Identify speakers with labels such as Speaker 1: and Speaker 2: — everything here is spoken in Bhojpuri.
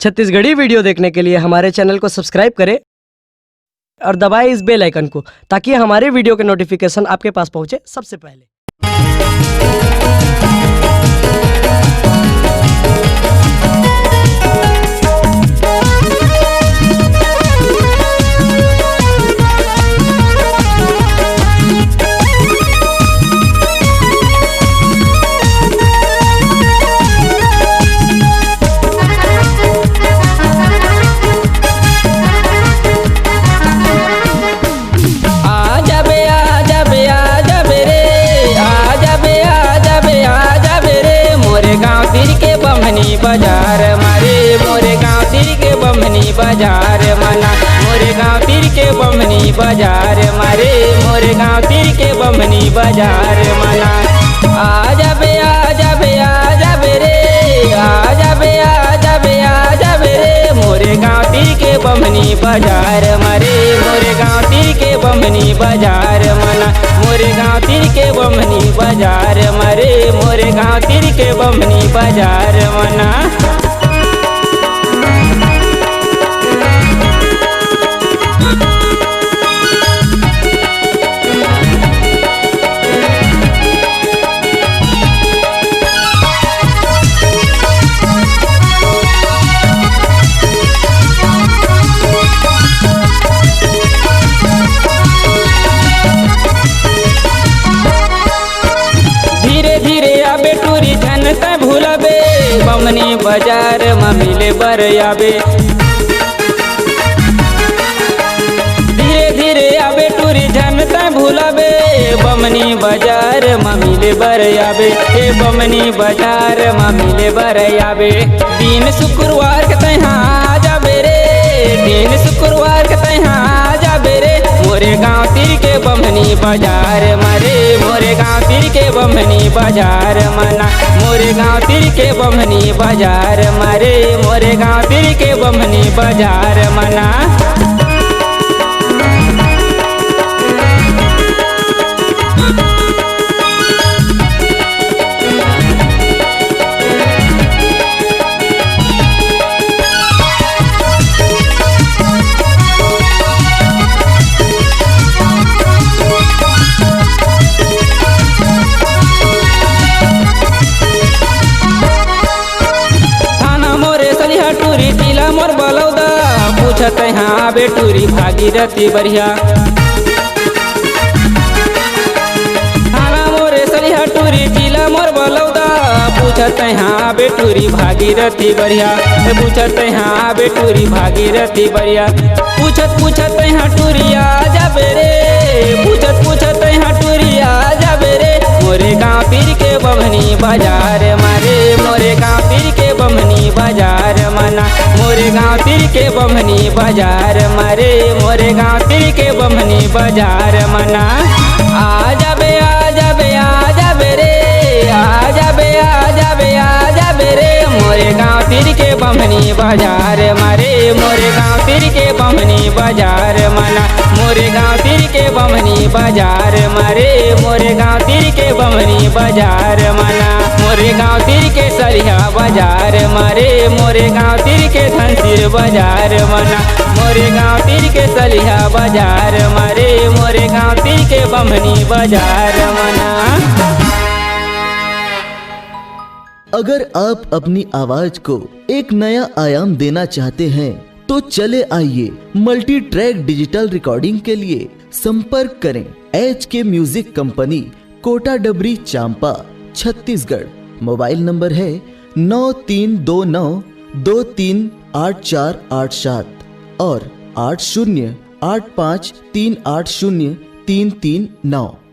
Speaker 1: छत्तीसगढ़ी वीडियो देखने के लिए हमारे चैनल को सब्सक्राइब करें और दबाएं इस बेल आइकन को, ताकि हमारे वीडियो के नोटिफिकेशन आपके पास पहुंचे सबसे पहले।
Speaker 2: बाजार मारे मोरे गाँव तीर के बमनी बाजार मना मोरे गाँव तीर के बमनी बाजार मारे मोरे गाँव तीर के बमनी बाजार मना। आ जाबे रे आ जाबे रे मोरे गाँव तीर के बमनी बाजार मारे मोरे गाँव तीर के बमनी बाजार मना मोरे गाँव तीर के बमनी बाजार मारे मोरे गाँव तीर के बमनी बाजार मना। भूलबे बमनी बाजार में मिले बर आबे धीरे धीरे आबे टूरी जनता भूलबे बमनी बाजार में मिले बर आबे हे बमनी बाजार में मिले बर आबे। दिन शुक्रवार के तहाँ जाबे रे दिन शुक्रवार के तहाँ जाबे रे मोरे गाँव तीर के बमनी बाजार मारे मोरे गाँव तीर के बमनी बाजार मना मोरे गाँव तीर के बमनी बाजार मारे मोरे गाँव तीर के बमनी बाजार मना। मोर बलौदा पूछत हाँ बेटूरी भागीरथी बढ़िया हाँ मोरे सलिहा टूरी जिला मोर बलौदा पूछत हाँ बेटूरी भागीरथी बढ़िया पूछत हाँ बेटूरी भागीरथी बढ़िया पूछत हाँ टूरिया जाबे रे पूछत हाँ टूरिया जाबे रे मोरे गाँव तीर के बमनी बाजार मारे मोरे गाँव तीर के बमनी बाजार मना मोरे गाँव तीर के बमनी बाजार मारे मोरे गाँव तीर के बमनी बाजार मना। आ जाबे रे आ जाबे रे मोरे गाँव तीर के बमनी बाजार मारे मोरे गाँव तीर के बमनी बाजार मना मोरे गाँव तीर के बमनी बाजार मारे मोरे गाँव तीर के बमनी बाजार मना मोरे गाँव तीर के सरिया बाजार मारे मोरे गाँव तीर के धनसिर बाजार मना मोरे गाँव तीर के सलिया बाजार मारे मोरे गाँव तीर के बमनी बाजार मना।
Speaker 3: अगर आप अपनी आवाज को एक नया आयाम देना चाहते हैं तो चले आइए मल्टी ट्रैक डिजिटल रिकॉर्डिंग के लिए संपर्क करें HK म्यूजिक कंपनी, कोटा डबरी, चांपा, छत्तीसगढ़। मोबाइल नंबर है 9329238487 और 8085380339।